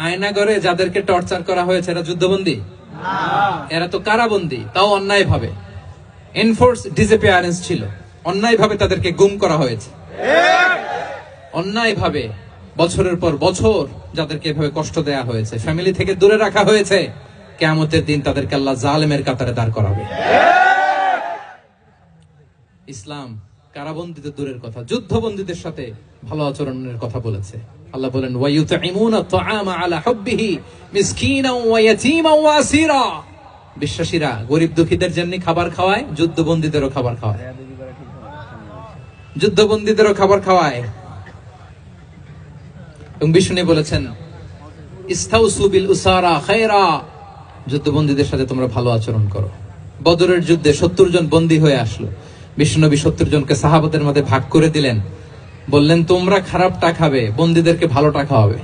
আয়নাগরে যাদেরকে টর্চার করা হয়েছে এরা যুদ্ধবন্দী? এরা তো কারাবন্দী, তাও অন্যায় ভাবে। এনফোর্স ডিসঅ্যাপিয়ারেন্স ছিল, অন্যায় ভাবে তাদেরকে গুম করা হয়েছে। অন্যায় ভাবে বছরের পর বছর যাদেরকে এভাবে কষ্ট দেয়া হয়েছে, ফ্যামিলি থেকে দূরে রাখা হয়েছে, কিয়ামতের দিন তাদেরকে আল্লাহ জালেমের কাতারে দাঁড় করাবে। ইসলাম কারাবন্দীদের দূরের কথা, যুদ্ধবন্দীদের সাথে ভালো আচরণের কথা বলেছে। আল্লাহ বলেন ওয়ায়ুতঈমুনা আত-তাআমা আলা হুব্বিহি মিসকিনান ওয়া ইয়াতীমান ওয়া আসীরা। বিশ্বাসীরা গরিব দুঃখীদের জন্য খাবার খাওয়ায়, যুদ্ধবন্দীদেরও খাবার খাওয়ায়। যুদ্ধবন্দীদেরও খাবার খাওয়ায়। এবং বিষ্ণু বলেছেন ইস্তাউসু বিল উসারা খায়রা, যুদ্ধবন্দীদের সাথে তোমরা ভালো আচরণ করো। বদরের যুদ্ধে 70 জন বন্দী হয়ে আসলো। বিশ্বনবী 70 জনকে সাহাবাদের মধ্যে ভাগ করে দিলেন, বললেন তোমরা খারাপটা খাবে, বন্দীদেরকে ভালোটা খাওয়াবে।